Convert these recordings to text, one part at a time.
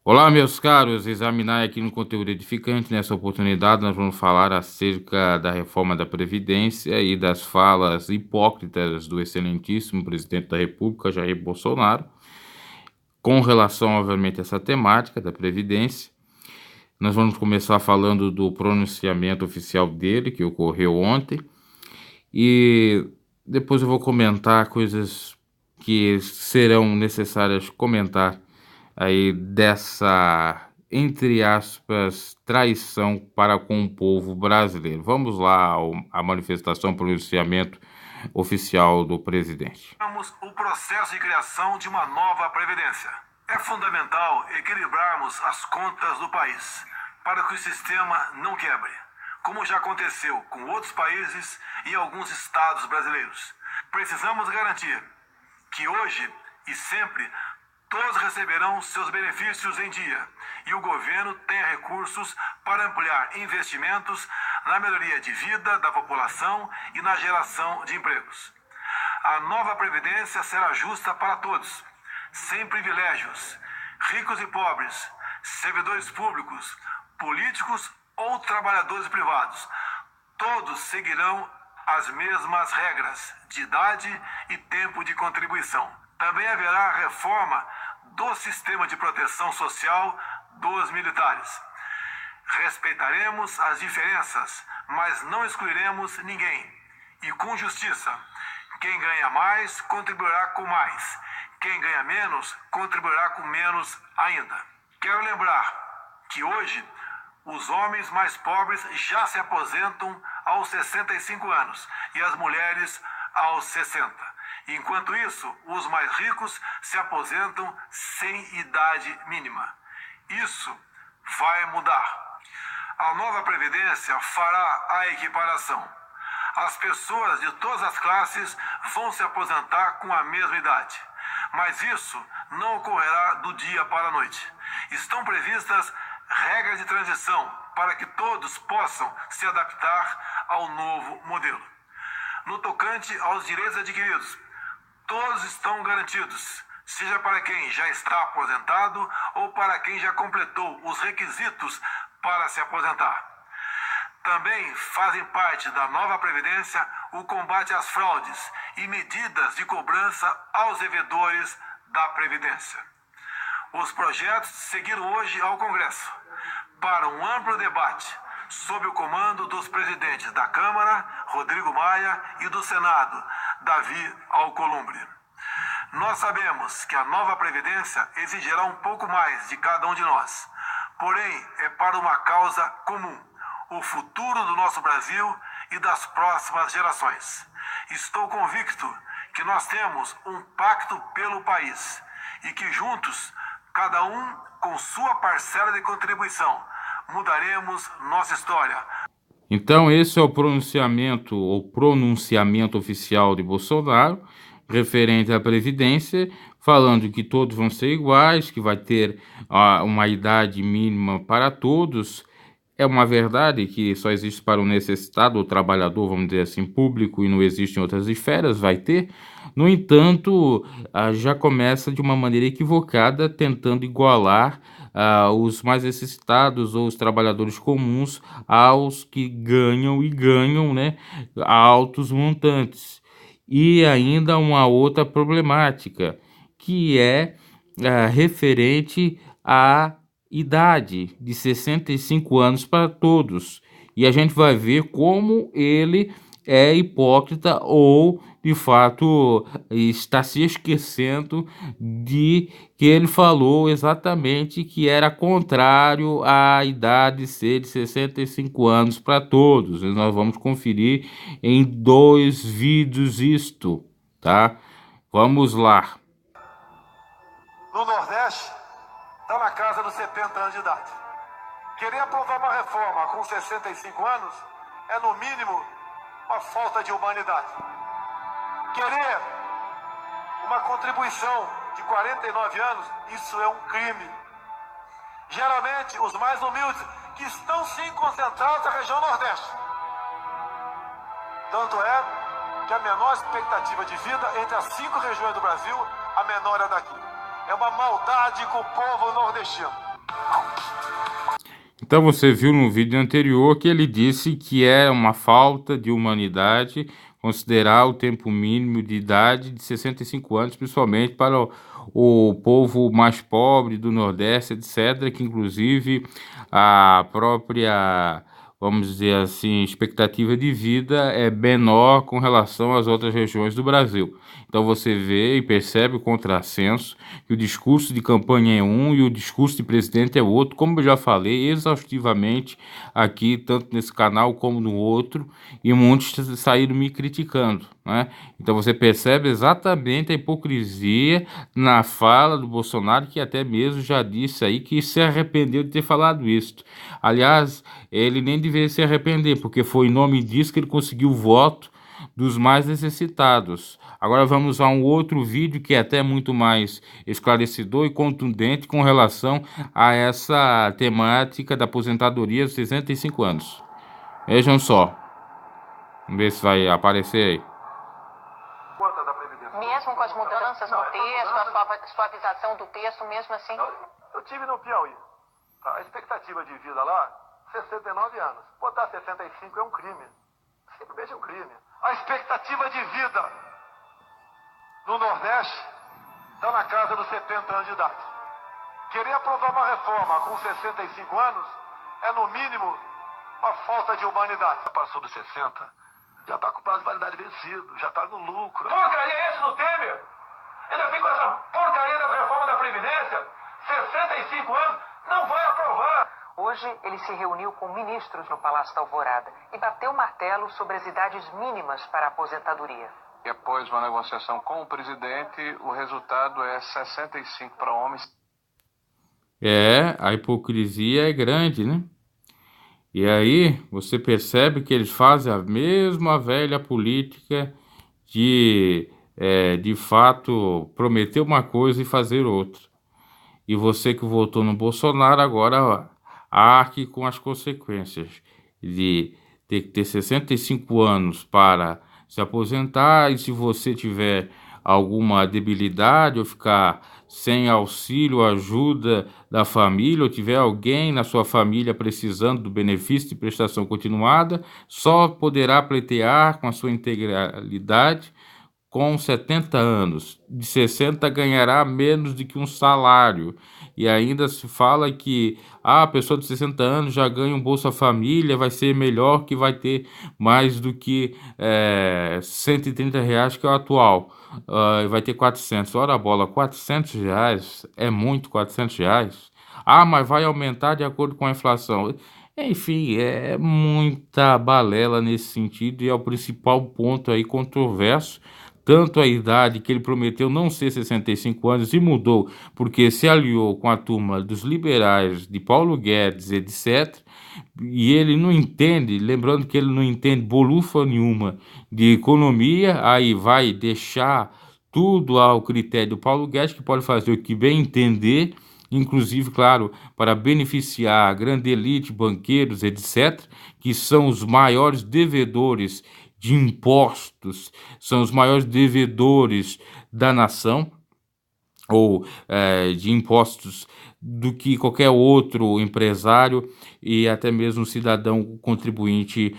Olá, meus caros, examinar aqui no conteúdo edificante. Nessa oportunidade, nós vamos falar acerca da reforma da Previdência e das falas hipócritas do excelentíssimo presidente da República, Jair Bolsonaro, com relação, obviamente, a essa temática da Previdência. Nós vamos começar falando do pronunciamento oficial dele, que ocorreu ontem, e depois eu vou comentar coisas que serão necessárias comentar aí dessa, entre aspas, traição para com o povo brasileiro. Vamos lá à manifestação, pronunciamento oficial do presidente. O processo de criação de uma nova Previdência. É fundamental equilibrarmos as contas do país para que o sistema não quebre, como já aconteceu com outros países e alguns estados brasileiros. Precisamos garantir que hoje e sempre todos receberão seus benefícios em dia e o governo tenha recursos para ampliar investimentos na melhoria de vida da população e na geração de empregos. A nova Previdência será justa para todos, sem privilégios, ricos e pobres, servidores públicos, políticos ou trabalhadores privados. Todos seguirão as mesmas regras de idade e tempo de contribuição. Também haverá reforma do sistema de proteção social dos militares. Respeitaremos as diferenças, mas não excluiremos ninguém. E com justiça, quem ganha mais contribuirá com mais. Quem ganha menos contribuirá com menos ainda. Quero lembrar que hoje os homens mais pobres já se aposentam aos 65 anos e as mulheres aos 60. Enquanto isso, os mais ricos se aposentam sem idade mínima. Isso vai mudar. A nova Previdência fará a equiparação. As pessoas de todas as classes vão se aposentar com a mesma idade. Mas isso não ocorrerá do dia para a noite. Estão previstas regras de transição para que todos possam se adaptar ao novo modelo. No tocante aos direitos adquiridos, todos estão garantidos, seja para quem já está aposentado ou para quem já completou os requisitos para se aposentar. Também fazem parte da nova Previdência o combate às fraudes e medidas de cobrança aos devedores da Previdência. Os projetos seguiram hoje ao Congresso para um amplo debate sob o comando dos presidentes da Câmara, Rodrigo Maia, e do Senado, Davi Alcolumbre. Nós sabemos que a nova Previdência exigirá um pouco mais de cada um de nós, porém é para uma causa comum, o futuro do nosso Brasil e das próximas gerações. Estou convicto que nós temos um pacto pelo país e que juntos, cada um com sua parcela de contribuição, mudaremos nossa história. Então, esse é o pronunciamento oficial de Bolsonaro, referente à Previdência, falando que todos vão ser iguais, que vai ter uma idade mínima para todos. É uma verdade que só existe para o necessitado, o trabalhador, vamos dizer assim, público, e não existe em outras esferas, vai ter. No entanto, já começa de uma maneira equivocada, tentando igualar os mais necessitados ou os trabalhadores comuns aos que ganham e ganham, né, altos montantes. E ainda uma outra problemática, que é referente à idade de 65 anos para todos. E a gente vai ver como ele é hipócrita ou, de fato, está se esquecendo de que ele falou exatamente que era contrário à idade ser de 65 anos para todos. E nós vamos conferir em 2 vídeos isto, tá? Vamos lá. No Nordeste, está na casa dos 70 anos de idade. Querer aprovar uma reforma com 65 anos é, no mínimo, uma falta de humanidade. Querer uma contribuição de 49 anos, isso é um crime. Geralmente, os mais humildes, que estão sim concentrados na região Nordeste. Tanto é que a menor expectativa de vida entre as 5 regiões do Brasil, a menor é daqui. É uma maldade com o povo nordestino. Então você viu no vídeo anterior que ele disse que é uma falta de humanidade considerar o tempo mínimo de idade de 65 anos, principalmente para o povo mais pobre do Nordeste, etc., que inclusive a própria, vamos dizer assim, expectativa de vida é menor com relação às outras regiões do Brasil. Então você vê e percebe o contrassenso, que o discurso de campanha é um e o discurso de presidente é outro, como eu já falei exaustivamente aqui, tanto nesse canal como no outro, e muitos saíram me criticando, né? Então você percebe exatamente a hipocrisia na fala do Bolsonaro, que até mesmo já disse aí que se arrependeu de ter falado isso. Aliás, ele nem deveria se arrepender, porque foi em nome disso que ele conseguiu o voto dos mais necessitados. Agora vamos a um outro vídeo que é até muito mais esclarecedor e contundente com relação a essa temática da aposentadoria dos 65 anos. Vejam só. Vamos ver se vai aparecer aí. Mesmo com as mudanças no texto, a suavização do texto, mesmo assim? Eu tive no Piauí. A expectativa de vida lá, 69 anos. Botar 65 é um crime. Simplesmente um crime. A expectativa de vida no Nordeste está na casa dos 70 anos de idade. Querer aprovar uma reforma com 65 anos é, no mínimo, uma falta de humanidade. Passou dos 60, já está com prazo de validade vencido, já está no lucro. Porcaria é esse no Temer? Ainda vem com essa porcaria da reforma da Previdência? 65 anos, não vai aprovar. Hoje, ele se reuniu com ministros no Palácio da Alvorada e bateu o martelo sobre as idades mínimas para a aposentadoria. E após uma negociação com o presidente, o resultado é 65 para homens. A hipocrisia é grande, né? E aí você percebe que eles fazem a mesma velha política de fato prometer uma coisa e fazer outra. E você que votou no Bolsonaro agora arque com as consequências de ter que ter 65 anos para se aposentar, e se você tiver alguma debilidade ou ficar sem auxílio, ajuda da família, ou tiver alguém na sua família precisando do benefício de prestação continuada, só poderá pleitear com a sua integralidade com 70 anos. De 60 ganhará menos do que um salário. E ainda se fala que a pessoa de 60 anos já ganha um Bolsa Família, vai ser melhor, que vai ter mais do que R$ 130, que é o atual. Vai ter 400. Ora a bola, R$ 400 é muito, R$ 400. Mas vai aumentar de acordo com a inflação. Enfim, é muita balela nesse sentido e é o principal ponto aí controverso. Tanto a idade que ele prometeu não ser 65 anos e mudou porque se aliou com a turma dos liberais, de Paulo Guedes, etc. E ele não entende, lembrando que ele não entende bolufa nenhuma de economia, aí vai deixar tudo ao critério do Paulo Guedes, que pode fazer o que bem entender, inclusive, claro, para beneficiar a grande elite, banqueiros, etc., que são os maiores devedores de impostos, são os maiores devedores da nação, ou de impostos do que qualquer outro empresário e até mesmo cidadão contribuinte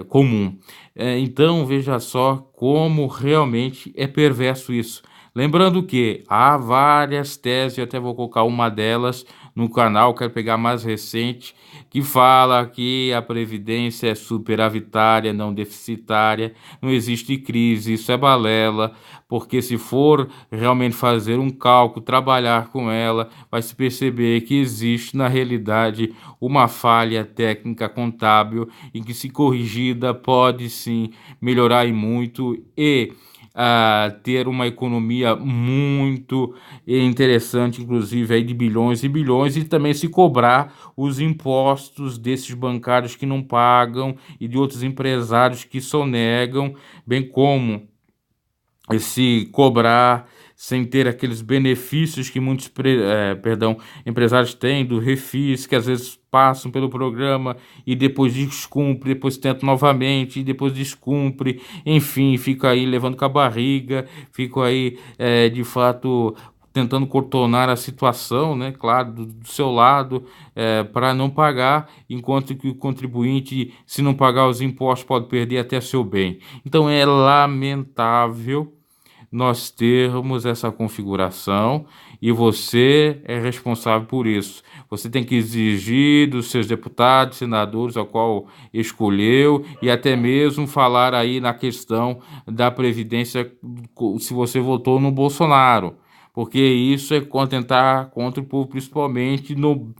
comum. Então, veja só como realmente é perverso isso. Lembrando que há várias teses, eu até vou colocar uma delas no canal, quero pegar a mais recente, que fala que a Previdência é superavitária, não deficitária, não existe crise, isso é balela, porque se for realmente fazer um cálculo, trabalhar com ela, vai se perceber que existe na realidade uma falha técnica contábil e que, se corrigida, pode sim melhorar e muito e ter uma economia muito interessante, inclusive aí de bilhões e bilhões, e também se cobrar os impostos desses bancários que não pagam e de outros empresários que sonegam, bem como se cobrar sem ter aqueles benefícios que muitos empresários têm do refis, que às vezes passam pelo programa e depois descumpre, depois tentam novamente e depois descumpre, enfim, fica aí levando com a barriga, fica aí de fato tentando contornar a situação, né, claro, do seu lado, para não pagar, enquanto que o contribuinte, se não pagar os impostos, pode perder até seu bem. Então é lamentável nós termos essa configuração e você é responsável por isso. Você tem que exigir dos seus deputados, senadores, ao qual escolheu, e até mesmo falar aí na questão da Previdência, se você votou no Bolsonaro, porque isso é contentar contra o povo, principalmente no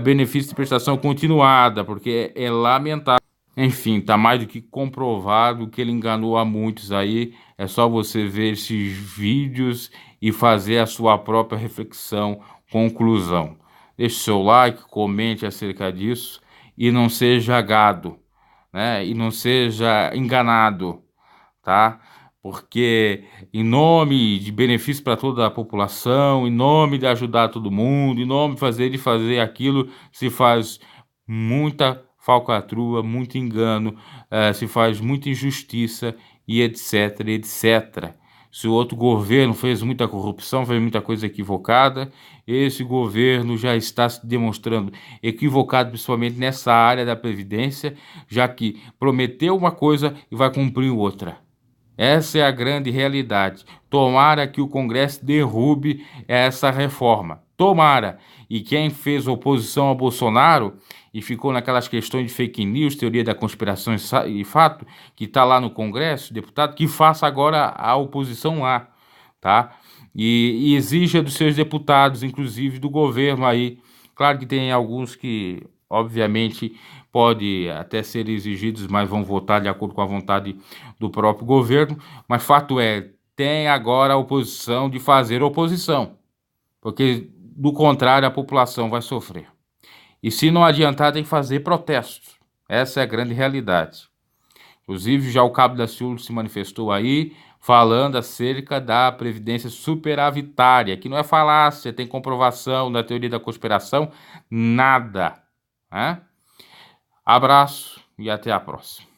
benefício de prestação continuada, porque é lamentável. Enfim, está mais do que comprovado que ele enganou a muitos aí. É só você ver esses vídeos e fazer a sua própria reflexão, conclusão. Deixe seu like, comente acerca disso e não seja gado, né? E não seja enganado, tá? Porque em nome de benefício para toda a população, em nome de ajudar todo mundo, em nome de fazer aquilo, se faz muita falcatrua, muito engano, se faz muita injustiça e etc, etc. Se o outro governo fez muita corrupção, fez muita coisa equivocada, esse governo já está se demonstrando equivocado, principalmente nessa área da Previdência, já que prometeu uma coisa e vai cumprir outra. Essa é a grande realidade. Tomara que o Congresso derrube essa reforma. Tomara. E quem fez oposição a Bolsonaro e ficou naquelas questões de fake news, teoria da conspiração e fato, que está lá no Congresso, deputado, que faça agora a oposição lá, tá? E exija dos seus deputados, inclusive do governo aí. Claro que tem alguns que, obviamente, pode até ser exigidos, mas vão votar de acordo com a vontade do próprio governo. Mas fato é, tem agora a oposição de fazer oposição, porque do contrário a população vai sofrer. E se não adiantar, tem que fazer protestos. Essa é a grande realidade. Inclusive, já o Cabo da Ciolo se manifestou aí, falando acerca da previdência superavitária, que não é falácia, tem comprovação da teoria da conspiração, nada, né? Abraço e até a próxima.